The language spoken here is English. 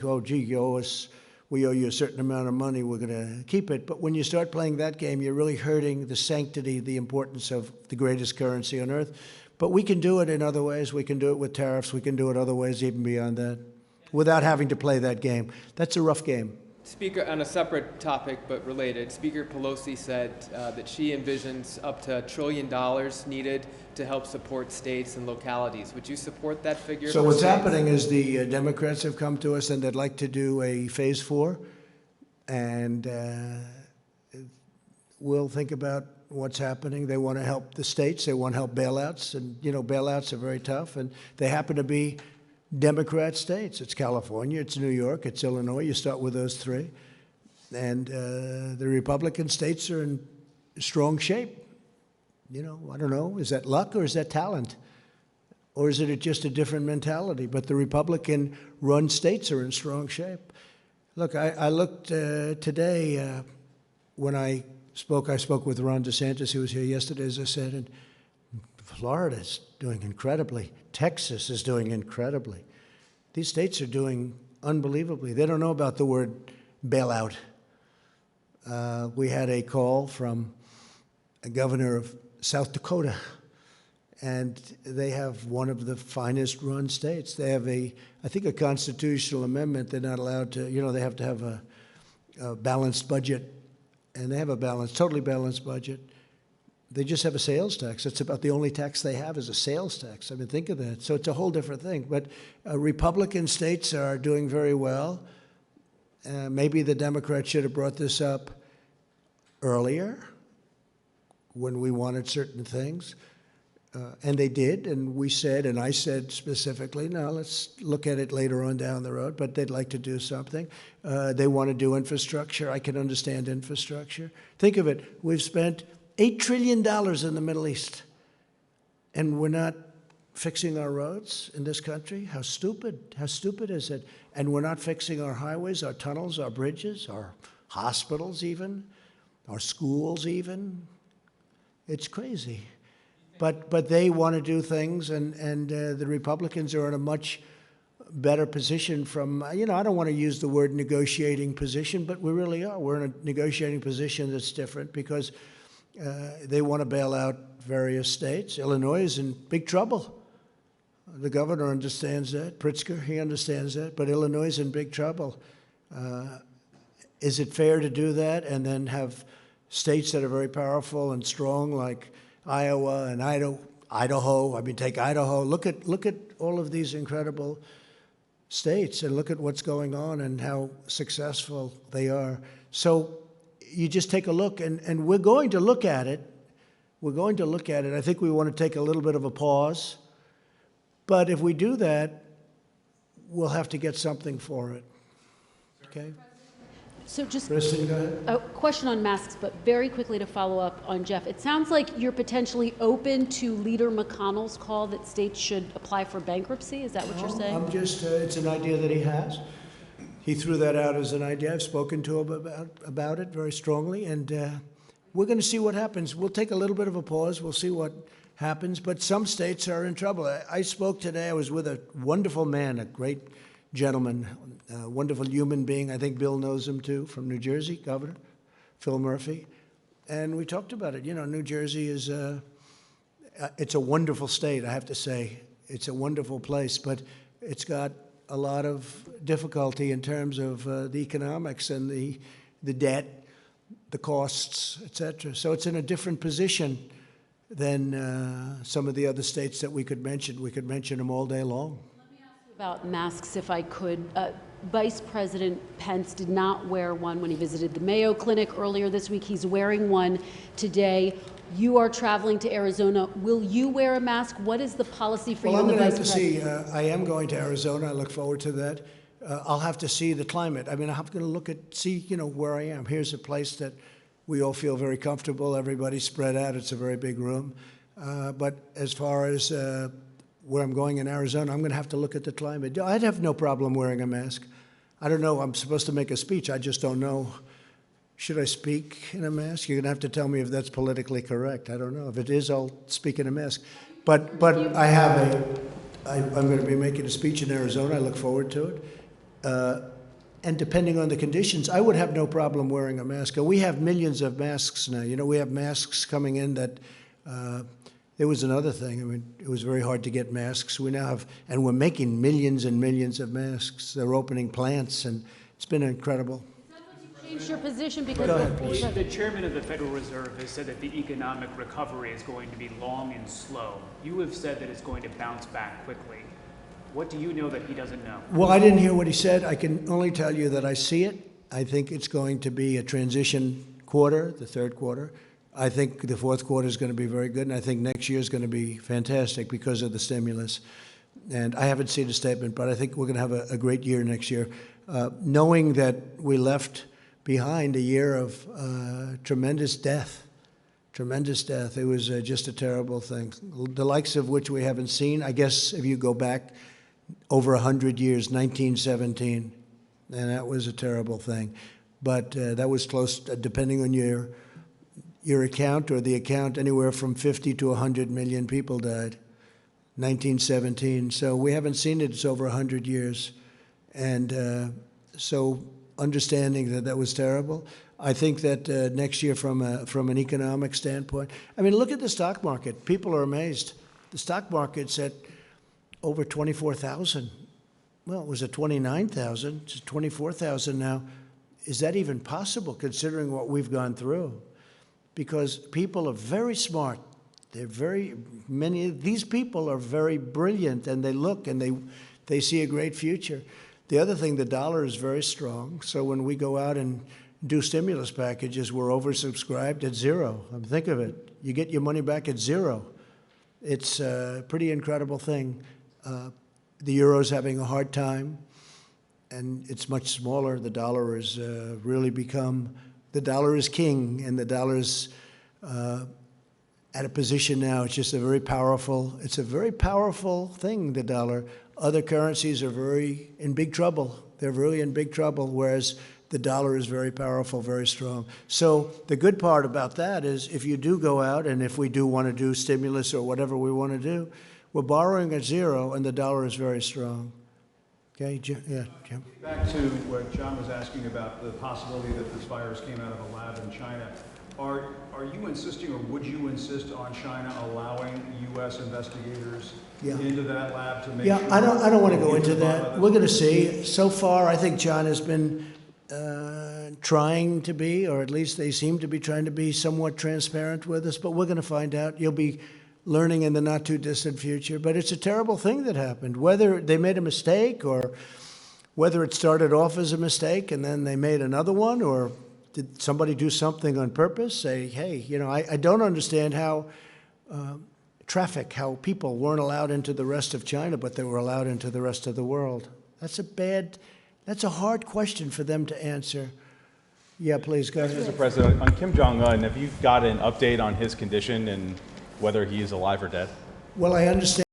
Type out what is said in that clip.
oh, gee, we owe you a certain amount of money, we're going to keep it. But when you start playing that game, you're really hurting the sanctity, the importance of the greatest currency on earth. But we can do it in other ways. We can do it with tariffs. We can do it other ways even beyond that without having to play that game. That's a rough game. Speaker, on a separate topic but related, Speaker Pelosi said that she envisions up to $1 trillion needed to help support states and localities. Would you support that figure? So what's happening is the Democrats have come to us and they'd like to do a phase 4, and we'll think about what's happening. They want to help the states. They want to help bailouts, and bailouts are very tough, and they happen to be Democrat states. It's California, it's New York, it's Illinois. You start with those three. And the Republican states are in strong shape. I don't know, is that luck or is that talent? Or is it just a different mentality? But the Republican-run states are in strong shape. Look, I looked today when I spoke with Ron DeSantis, who was here yesterday, as I said, and Florida's doing incredibly. Texas is doing incredibly. These states are doing unbelievably. They don't know about the word bailout. We had a call from a governor of South Dakota, and they have one of the finest run states. They have I think a constitutional amendment. They're not allowed to, they have to have a balanced budget, and they have a totally balanced budget. They just have a sales tax. That's about the only tax they have is a sales tax. I mean, think of that. So it's a whole different thing. But Republican states are doing very well. Maybe the Democrats should have brought this up earlier when we wanted certain things. And they did, and we said, and I said specifically, no, let's look at it later on down the road, but they'd like to do something. They want to do infrastructure. I can understand infrastructure. Think of it. We've spent $8 trillion in the Middle East, and we're not fixing our roads in this country? How stupid is it? And we're not fixing our highways, our tunnels, our bridges, our hospitals even, our schools even. It's crazy. But they want to do things, and the Republicans are in a much better position from, I don't want to use the word negotiating position, but we really are. We're in a negotiating position that's different because they want to bail out various states. Illinois is in big trouble. The governor understands that. Pritzker, he understands that. But Illinois is in big trouble. Is it fair to do that and then have states that are very powerful and strong like Iowa and Idaho? I mean, take Idaho. Look at all of these incredible states and look at what's going on and how successful they are. So you just take a look, and we're going to look at it. We're going to look at it. I think we want to take a little bit of a pause. But if we do that, we'll have to get something for it. Okay? So just Kristen, go ahead. a question on masks, but very quickly to follow up on Jeff. It sounds like you're potentially open to Leader McConnell's call that states should apply for bankruptcy. Is that what you're saying? I'm just, it's an idea that he has. He threw that out as an idea. I've spoken to him about it very strongly, and we're going to see what happens. We'll take a little bit of a pause. We'll see what happens, but some states are in trouble. I spoke today. I was with a wonderful man, a great gentleman, a wonderful human being. I think Bill knows him too, from New Jersey, Governor Phil Murphy. And we talked about it. New Jersey is it's a wonderful state, I have to say. It's a wonderful place, but it's got a lot of difficulty in terms of the economics and the debt, the costs, et cetera. So it's in a different position than some of the other states that we could mention. We could mention them all day long. Let me ask you about masks, if I could. Vice President Pence did not wear one when he visited the Mayo Clinic earlier this week. He's wearing one today. You are traveling to Arizona. Will you wear a mask? What is the policy for you and the Vice President? Well, I'm going to have to see. I am going to Arizona. I look forward to that. I'll have to see the climate. I mean, I'm going to see where I am. Here's a place that we all feel very comfortable. Everybody's spread out. It's a very big room. But as far as where I'm going in Arizona, I'm going to have to look at the climate. I'd have no problem wearing a mask. I don't know. I'm supposed to make a speech. I just don't know. Should I speak in a mask? You're going to have to tell me if that's politically correct. I don't know. If it is, I'll speak in a mask. But I'm going to be making a speech in Arizona. I look forward to it. And depending on the conditions, I would have no problem wearing a mask. And we have millions of masks now. You know, we have masks coming in that, there was another thing. I mean, it was very hard to get masks. We now have, and we're making millions and millions of masks. They're opening plants, and it's been incredible. Change your position because Go ahead, The chairman of the Federal Reserve has said that the economic recovery is going to be long and slow. You have said that it's going to bounce back quickly. What do you know that he doesn't know? Well, I didn't hear what he said. I can only tell you that I see it. I think it's going to be a transition quarter, the third quarter. I think the fourth quarter is going to be very good, and I think next year is going to be fantastic because of the stimulus. And I haven't seen a statement, but I think we're going to have a great year next year. Knowing that we left behind a year of tremendous death. Tremendous death. It was just a terrible thing, the likes of which we haven't seen. I guess if you go back over 100 years, 1917, and that was a terrible thing. But that was close, depending on your account or the account, anywhere from 50 to 100 million people died. 1917. So we haven't seen it. It's over 100 years. And so understanding that that was terrible, I think that next year from an economic standpoint, I mean, look at the stock market. People are amazed. The stock market's at over 24,000. Well, it was at 29,000. It's 24,000 now. Is that even possible considering what we've gone through? Because people are very smart. Many of these people are very brilliant, and they look and they see a great future. The other thing, the dollar is very strong. So when we go out and do stimulus packages, we're oversubscribed at zero. Think of it. You get your money back at zero. It's a pretty incredible thing. The euro's having a hard time, and it's much smaller. The dollar has really become, the dollar is king, and the dollar's at a position now. It's just it's a very powerful thing, the dollar. Other currencies are in big trouble. They're really in big trouble, whereas the dollar is very powerful, very strong. So the good part about that is if you do go out and if we do want to do stimulus or whatever we want to do, we're borrowing at zero and the dollar is very strong. Okay, Jim? Yeah, Jim. Back to what John was asking about the possibility that this virus came out of a lab in China. Are you insisting, or would you insist on China allowing U.S. investigators into that lab to make sure? I don't want to go into that. We're going to see. So far, I think China's been trying to be, or at least they seem to be trying to be somewhat transparent with us, but we're going to find out. You'll be learning in the not too distant future. But it's a terrible thing that happened. Whether they made a mistake or whether it started off as a mistake and then they made another one, or did somebody do something on purpose? Say, hey, you know, I don't understand how how people weren't allowed into the rest of China, but they were allowed into the rest of the world. That's a hard question for them to answer. Yeah, please, go ahead. Mr. President, on Kim Jong-un, have you got an update on his condition and whether he is alive or dead? Well, I understand